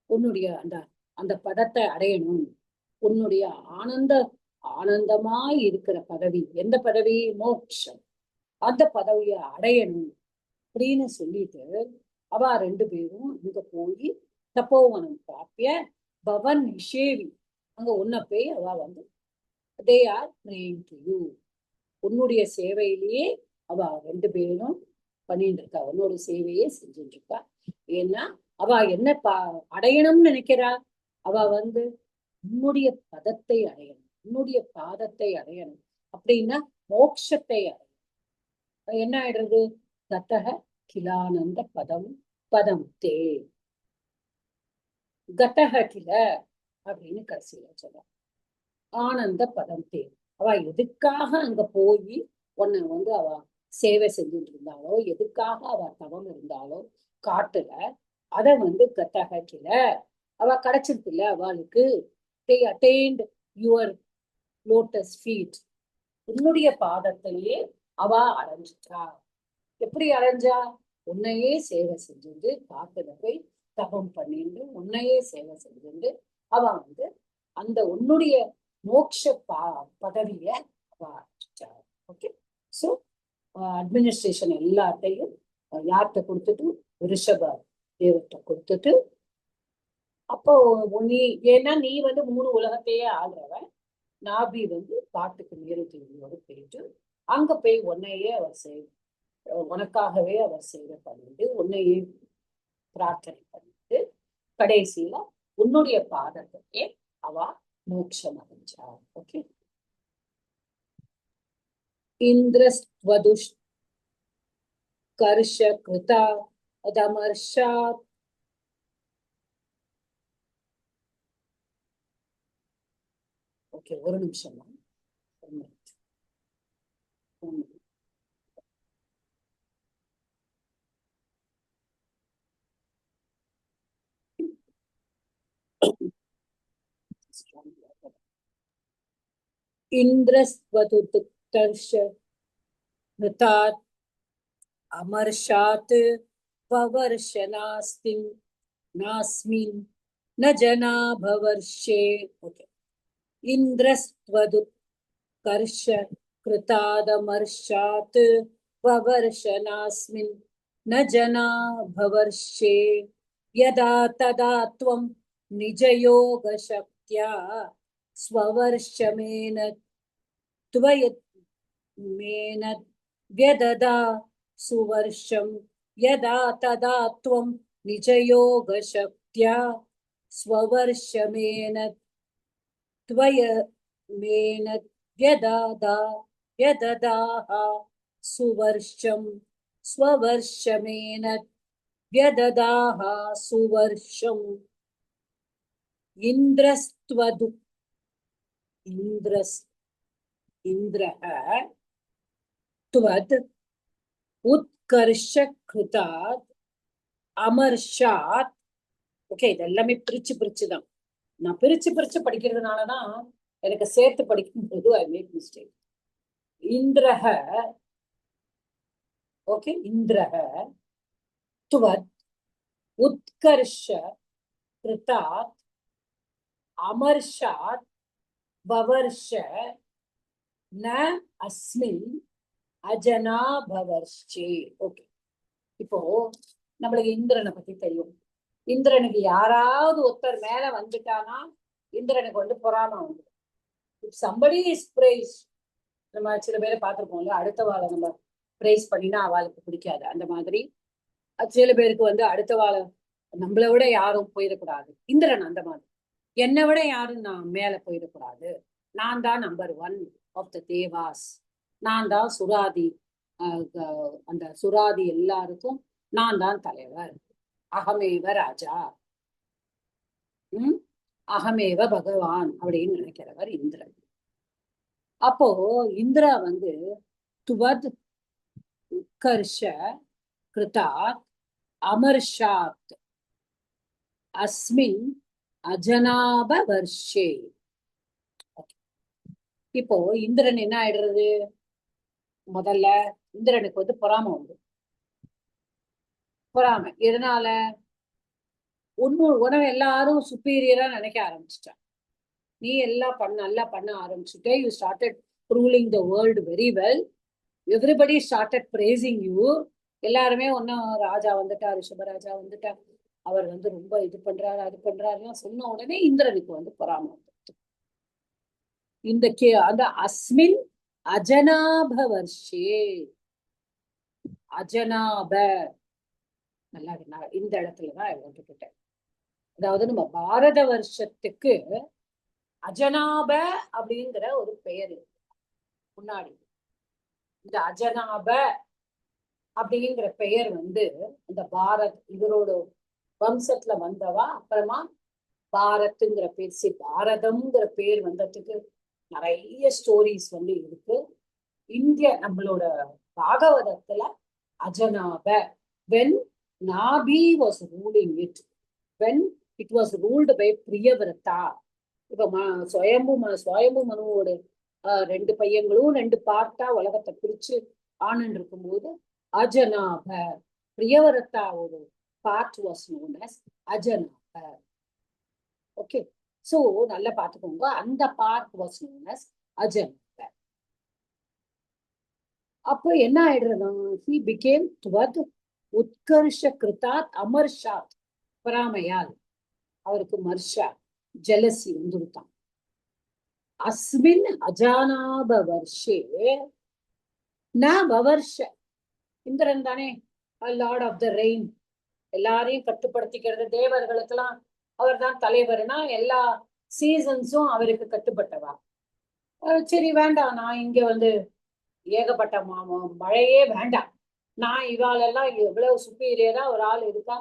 உன்னுடைய அந்த பதத்தை அடையணும். உன்னுடைய ஆனந்தமாய் இருக்கிற பதவி எந்த பதவி? மோட்சம். அந்த பதவியை அடையணும் அப்படின்னு சொல்லிட்டு அவ ரெண்டு பேரும் அங்க போய் தபோவனம் பிராபிய பவன் நிஷேவி அங்க உன்னை போய் அவ they are praying to you. உன்னுடைய சேவையிலேயே அவ ரெண்டு பேரும் பண்ணிட்டு இருக்கா, உன்னோட சேவையே செஞ்சுட்டு இருக்கா. ஏன்னா அவ என்ன அடையணும்னு நினைக்கிறா? அவ உன்னுடைய பதத்தை அடையணும், உன்னுடைய பாதத்தை அடையணும். அப்படின்னா மோட்சத்தை அடையணும். என்ன ஆயிடுறது? கதக கிலானந்த பதம் பதம் தே கதக கில அப்படின்னு கடைசியில சொல்ல. ஆனந்த பதம் தே. அவ எதுக்காக அங்க போய் உன்னை அவ சேவை செஞ்சுட்டு இருந்தாலோ, எதுக்காக அவ தவம் இருந்தாலோ காட்டுல அத கதக கில அவ கிடைச்சிருக்கு இல்ல அவளுக்கு. they attained your lotus feet. உன்னுடைய பாதத்தையே அவ அடைஞ்சிட்டா. எப்படி அடைஞ்சா? உன்னையே சேவை செஞ்சுட்டு காட்டுல போய் தபம் பண்ணிட்டு உன்னையே சேவை செஞ்சுட்டு அவ அந்த உன்னுடைய மோட்ச பதவிய அவ அடைஞ்சிட்டா. ஓகே, சோ அட்மினிஸ்ட்ரேஷன் எல்லாத்தையும் யார்கிட்ட கொடுத்துட்டு? ரிஷப தேவத்தை கொடுத்துட்டு. அப்போ நீ ஏன்னா நீ 3 உலகத்தையே ஆள்றவன். நாபி காட்டுக்கு மேரு தேவியோடு போயிட்டு அங்க போய் உன்னையே அவர் உனக்காகவே அவர் சேவை பண்ணிட்டு உன்னையே பிரார்த்தனை பண்ணிட்டு கடைசியில உன்னுடைய பாதத்தையே அவ மோட்சம் அடைஞ்சார். ஓகே, இந்திரஸ்வதுஷ் கர்ஷ கிருதா அதமர்ஷாத். ஓகே, ஒரு நிமிஷம். இந்திரஸ்வதுதர்ஷ கிருதாத் அமர்ஷாத் பவர்ஷனாஸ்திம் நாஸ்மின் ந ஜனா பவர்ஷே. ஓகே, இந்திரஸ்வதுத்கர்ஷ கிருதாதமர்ஷாத் பவர்ஷனாஸ்மின் ந ஜனா பவர்ஷே. யதா ததா த்வம் நிஜயோக சக்த்யா ஸ்வவர்ஷமேன துவயமேன வ்யததா சுவர்ஷம். யதா ததா த்வம் நிஜயோக சக்த்யா ஸ்வவர்ஷமேன துவயமேன வ்யததாஹ சுவர்ஷம். ஸ்வவர்ஷமேன வ்யததாஹ சுவர்ஷம். இந்திரஸ்த்வது இந்திரஹ த்வத் உத்கர்ஷ கிருதாத் அமர்ஷாத். ஓகே, இதெல்லாமே பிரிச்சுதான். நான் பிரிச்சு படிக்கிறதுனாலதான் எனக்கு சேர்த்து படிக்கும்போது ஐ மேக் மிஸ்டேக். இந்திரஹ, ஓகே, இந்திரஹ த்வத் உத்கர்ஷ கிருதாத் அமர்ஷாத் பவர்ஷ ந அஸ்மின் அஜனா பவர்ஷே. ஓகே, இப்போ நம்மளுக்கு இந்திரனை பத்தி தெரியும். இந்திரனுக்கு யாராவது ஒருத்தர் மேல வந்துட்டானா இந்திரனுக்கு வந்து பொறாம வந்து. If somebody is praised, நம்ம சில பேரை பார்த்திருப்போம்ல, அடுத்த வாழை நம்ம பிரைஸ் பண்ணினா அவளுக்கு பிடிக்காது. அந்த மாதிரி சில பேருக்கு வந்து அடுத்த வாழை நம்மளை விட யாரும் போயிடக்கூடாது. இந்திரன் அந்த மாதிரி, என்னை விட யாரும் நான் மேல போயிடக்கூடாது, நான் தான் நம்பர் 1 ஆஃப் த தேவாஸ், நான் தான் சுராதி, அந்த சுராதி எல்லாருக்கும் நான் தான் தலைவர், அகமேவ ராஜா, அகமேவ பகவான் அப்படின்னு நினைக்கிறவர் இந்திரன். அப்போ இந்திரா வந்து துவத் உத்கர்ஷ கிருதாத் அமர்ஷாத் அஸ்மின் அஜனாப வர்ஷே. இப்போ இந்திரன் என்ன ஆயிடுறது, முதல்ல இந்திரனுக்கு வந்து பொறாம உண்டு. பொறாம எதனால, உணவு எல்லாரும் சுப்பீரியரா நினைக்க ஆரம்பிச்சுட்டான். நீ எல்லாம் நல்லா பண்ண ஆரம்பிச்சுட்டே, you started ruling the world very well, everybody started praising you. எல்லாருமே ஒன்னும் ராஜா வந்துட்டா, ரிஷபராஜா வந்துட்டா, அவர் வந்து ரொம்ப இது பண்றாரு அது பண்றாருன்னா சொன்ன உடனே இந்திரனுக்கு வந்து பொறாம வந்துட்டு. அந்த அஸ்மின் அஜனாப வர்ஷே, அஜனாப நல்லா இந்த இடத்துலதான் விட்டுக்கிட்டேன். அதாவது நம்ம பாரத வருஷத்துக்கு அஜனாப அப்படிங்கிற ஒரு பெயர் இருக்கு முன்னாடி. இந்த அஜனாப அப்படிங்கிற பெயர் வந்து இந்த பாரத் இவரோட வம்சத்துல வந்தவா. அப்புறமா பாரத்துங்கிற பேர், பாரதம்ங்கிற பேர் வந்ததுக்கு நிறைய ஸ்டோரிஸ் வந்து இருக்கு. இந்திய நம்மளோட பாகவதத்துல அஜனாப, when Nabi was ruling it, when it was ruled by பிரியவிரதா. இப்ப சுயம்பு மனுவோட 2 பையங்களும் 2 பார்ட்டா உலகத்தை பிரிச்சு ஆனன் இருக்கும்போது அஜனாப, பிரியவரத்தாவோட part was known as Ajanabha. Okay, so நல்லா பாத்துக்கோங்க, அந்த part was known as Ajanabha. அப்போ என்ன ஆயிடுறதா, he became துவத் உத்கர்ஷ கிருதாத் அமர்ஷாத், பொறாமையால் அவருக்கு மர்ஷா ஜெலசி வந்துருத்தான். அஸ்மின் அஜானாப வர்ஷே ந பவர்ஷ, இந்திரன் தானே லார்ட் ஆஃப் த ரெயின், எல்லாரையும் கட்டுப்படுத்திக்கிறது, தேவர்களுக்கெல்லாம் அவர் தான் தலைவர்னா எல்லா சீசன்ஸும் அவருக்கு கட்டுப்பட்டவா. சரி வேண்டாம், நான் இங்க வந்து ஏகப்பட்ட மழையே வேண்டாம், நான் இவாளெல்லாம் எவ்வளவு சுப்பீரியரா ஒரு ஆள் இருக்கா,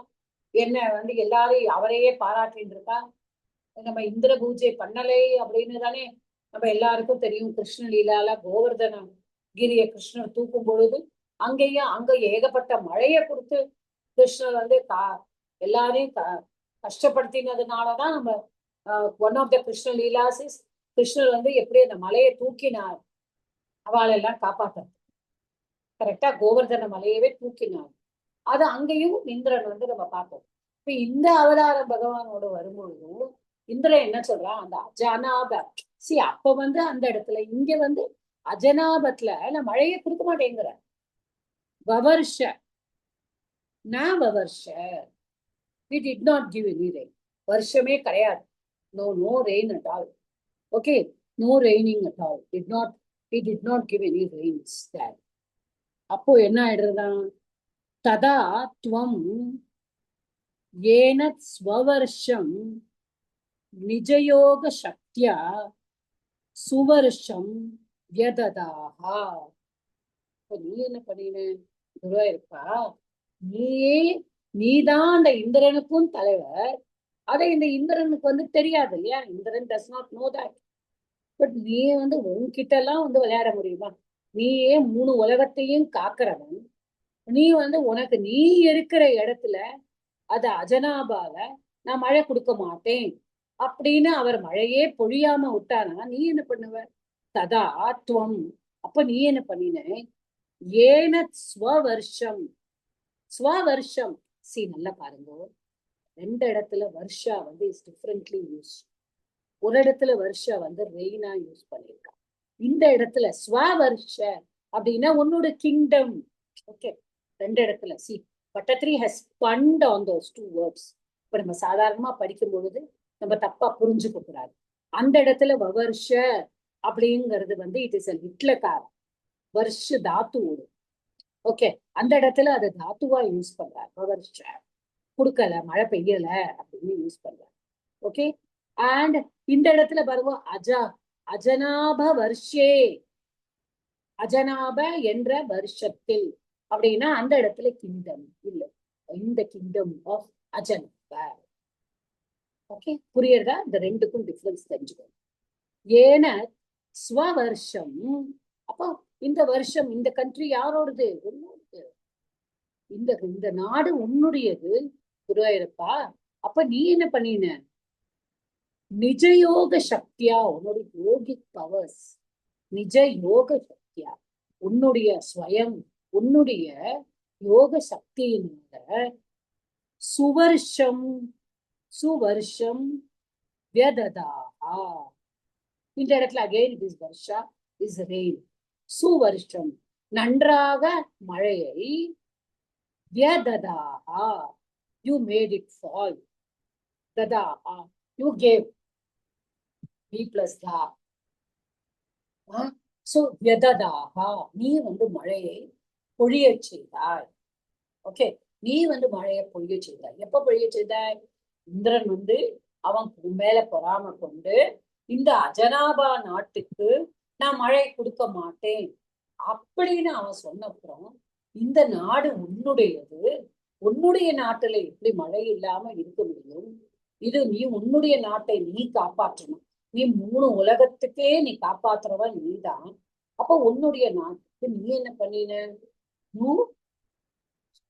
என்ன வந்து எல்லாரும் அவரையே பாராட்டின்னு இருக்கா, நம்ம இந்திர பூஜை பண்ணலை அப்படின்னு தானே நம்ம எல்லாருக்கும் தெரியும். கிருஷ்ணலீலால கோவர்தன கிரிய கிருஷ்ணர் தூக்கும் பொழுது அங்க ஏகப்பட்ட மழைய கொடுத்து கிருஷ்ணர் வந்து எல்லாரையும் கஷ்டப்படுத்தினதுனாலதான் நம்ம one of the Krishna leelas is கிருஷ்ணர் வந்து எப்படி அந்த மலையை தூக்கினார், அவளெல்லாம் காப்பாற்ற கரெக்டா கோவர்தன மலையவே தூக்கினார். அது அங்கேயும் இந்திரன் வந்து நம்ம பார்த்தோம். இப்ப இந்த அவதாரம் பகவானோட வரும்பொழுதும் இந்திரன் என்ன சொல்றான், அந்த அஜனாப அப்ப வந்து அந்த இடத்துல இங்க வந்து அஜனாபத்துல நான் மழையை கொடுக்க மாட்டேங்கிற, வவர்ஷ நான் வவர்ஷ, we did not give any rain, வருஷமே கிடையாது, no rain at all. Okay, no raining at all, he did not give any rains there. அப்போ என்ன ஆயிடுறதான், ததா துவம் ஏனத் ஸ்வவர்ஷம் நிஜயோக சக்தியா சுவர்ஷம் வியததாஹா. நீ என்ன பண்ணின, குருவா இருப்பா, நீதான் அந்த இந்திரனுக்கும் தலைவர். அதை இந்த இந்திரனுக்கு வந்து தெரியாது இல்லையா, Indran does not know that. But நீ வந்து உன்கிட்ட எல்லாம் வந்து விளையாட முடியுமா, நீயே 3 உலகத்தையும் காக்கிறவன், நீ வந்து உனக்கு நீ இருக்கிற இடத்துல அது அஜனாபால நான் மழை கொடுக்க மாட்டேன் அப்படின்னு அவர் மழையே பொழியாம விட்டானா நீ என்ன பண்ணுவ, ததா துவம், அப்ப நீ என்ன பண்ணின, ஏன ஸ்வவர்ஷம், ஸ்வவர்ஷம். நல்லா பாருங்க, 2 இடத்துல வர்ஷா வந்து இஸ் டிஃபரெண்ட்லி யூஸ். ஒரு இடத்துல வருஷ வந்து ரெயினா யூஸ் பண்ணியிருக்காங்க. இந்த இடத்துல ஸ்வவர்ஷ அப்படின்னா உன்னோட கிங்டம். ஓகே, ரெண்டு இடத்துல see Bhattathiri has spent on those two words. இப்ப நம்ம சாதாரணமா படிக்கும் பொழுது நம்ம தப்பா புரிஞ்சுக்க கூடாது. அந்த இடத்துல வவர்ஷ அப்படிங்கிறது வந்து இட் இஸ் அ லிட்லகார் வருஷ தாத்துவோடு. ஓகே, அந்த இடத்துல அதை தாத்துவா யூஸ் பண்றாரு. வவர்ஷ கொடுக்கல, மழை பெய்யல அப்படின்னு யூஸ் பண்றாரு. ஓகே, அண்ட் இந்த இடத்துல பாருங்க அஜனாப வருஷே, அஜனாப என்ற வருஷத்தில் அப்படின்னா அந்த இடத்துல கிங்டம் இல்ல, இந்த கிங்டம் ஆஃப் அஜனாப. ஓகே, புரியுறதா? இந்த ரெண்டுக்கும் டிஃபரன்ஸ் தெரிஞ்சுக்கணும். ஏன ஸ்வவர்ஷம், அப்போ இந்த வருஷம் இந்த கண்ட்ரி யாரோடது? உன்னோடது. இந்த நாடு உன்னுடையது குருவாயூரப்பா. அப்ப நீ என்ன பண்ணின? நிஜயோக சக்தியா, உன்னோட யோகிக் பவர்ஸ், நிஜ யோக சக்தியா, உன்னுடைய ஸ்வயம், உன்னுடைய யோக சக்தியினால சுவர்ஷம் சுவர்ஷம் வியததாஹா. இந்த இடத்துல அகைன் இட் இஸ் வர்ஷா, இஸ் ரெயின். சுவர்ஷம் நன்றாக மழையை, வியததாஹா யூ மேட் இட் ஃபால், ததாஹா யூ கேவ், V plus தா. சோ வியததாஹா நீ வந்து மழையை பொழிய செய்தாய். ஓகே, நீ வந்து மழையை பொழிய செய்தாய். எப்ப பொழிய செய்தாய்? இந்திரன் வந்து அவன் மேல பொறாம கொண்டு இந்த அஜனாபா நாட்டுக்கு நான் மழை கொடுக்க மாட்டேன் அப்படின்னு அவன் சொன்னப்புறம், இந்த நாடு உன்னுடையது, உன்னுடைய நாட்டுல எப்படி மழை இல்லாம இருக்க முடியும்? இது நீ உன்னுடைய நாட்டை நீ காப்பாற்றணும். நீ 3 உலகத்துக்கே நீ காப்பாற்றுறவன் நீதான். அப்ப உன்னுடைய நாட்டுக்கு நீ என்ன பண்ணின? You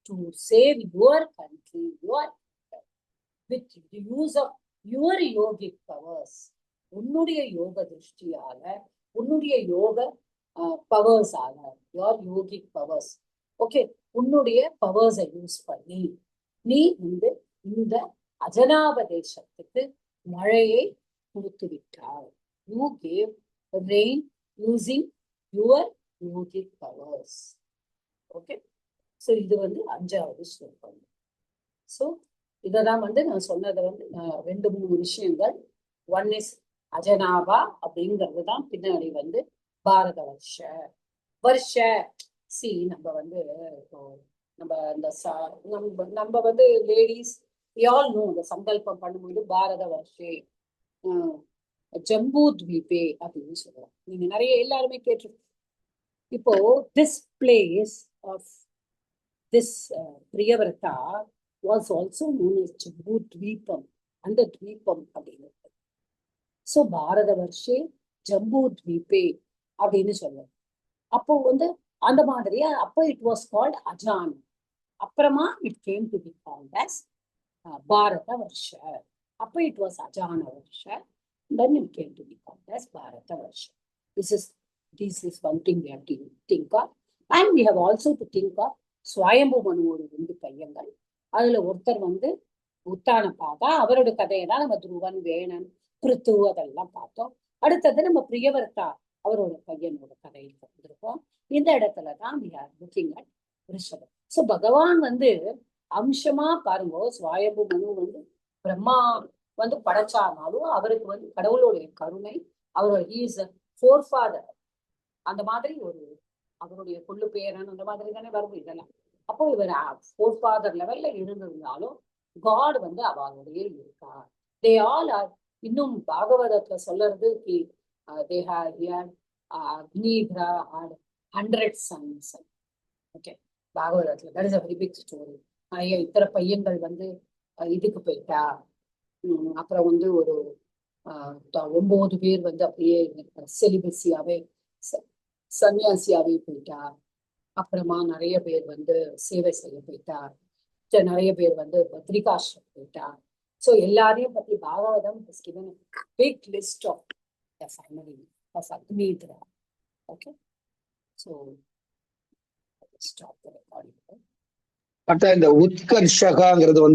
to save your country, your with the use of your yogic powers, உன்னுடைய யோக திருஷ்டியால, உன்னுடைய யோக பவர்ஸ் ஆல, your yogic powers. ஓகே, உன்னுடைய பவர்ஸை யூஸ் பண்ணி நீ வந்து இந்த அஜனாப தேசத்துக்கு மழையை கொடுத்து விட்டாய். You gave rain using your yogic powers. Okay, so இது வந்து 5வது ஸ்லோகம். சோ இததான் வந்து நான் சொன்னதை வந்து 2-3 விஷயங்கள். ஒன் இஸ் அஜனாபா அப்படிங்கிறது தான் பின்னாடி வந்து பாரத வருஷ சி. நம்ம வந்து நம்ம அந்த நம்ம வந்து லேடிஸ் ஆல் நோ இந்த சங்கல்பம் பண்ணும்போது பாரத வருஷே ஜம்பூ த்வீபே அப்படின்னு சொல்லுவாங்க. நீங்க நிறைய எல்லாருமே கேட்டிருக்கீங்க. இப்போ this place of this Priyavrata was also known as Jambu Dweepam, அந்த த்வீபம் அப்படிங்கிறது. சோ பாரத வருஷே ஜம்பூ த்வீபே அப்படின்னு சொல்லுவாங்க. அப்போ வந்து அந்த மாதிரியா அப்போ இட் வாஸ் கால்ட் அஜான். அப்புறமா it came to be called as Bharata Varsha. அப்போ இட் வாஸ் அஜான வருஷ, then it came to be called as Bharata வருஷ. This is one thing we have to think of, and we have also to think of Swayambu மனுவோட 2 பையங்கள். அதுல ஒருத்தர் வந்து உத்தான பாதா, அவரோட கதையை தான் நம்ம துருவன், வேணன், பிருத்து அதெல்லாம் பார்த்தோம். அடுத்தது நம்ம பிரியவர்த்தா அவரோட பையனோட கதையில் வந்திருக்கோம். இந்த இடத்துலதான் we are looking at ரிஷபம். சோ பகவான் வந்து அம்சமா பாருங்க, ஸ்வயம்பு மனு வந்து பிரம்மா வந்து படைச்சானாலும் அவருக்கு வந்து கடவுளுடைய கருணை, அவரோட he is a forefather, அந்த மாதிரி ஒரு அவருடைய கொள்ளு பேரன் அந்த மாதிரி தானே வரும் இதெல்லாம். அப்போ இவர் ஃபோர்ஃபாதர் லெவல்ல இருந்திருந்தாலும் காட் வந்து அவளுடைய இருக்கார். They all are. இன்னும் பாகவதத்துல சொல்றது they had Agnigra had 100 sons. ஓகே, பாகவதத்துல that is a very big story. இத்தனை பையன்கள் வந்து இதுக்கு போயிட்டா, அப்புறம் வந்து ஒரு 9 பேர் வந்து அப்படியே செலிபஸியாவே சன்னியாசியாவே போயிட்டா, அப்புறமா நிறைய பேர் வந்து சேவை செய்ய போயிட்டா, நிறைய பேர் வந்து பத்ரிகாஷ்ரம் போயிட்டா. சோ எல்லாரையும் பத்தி Bhagavatam has given a big list of the family of Agnidra. Okay, so stop the recording. இந்த உத்கர்ஷகாங்கிறது வந்து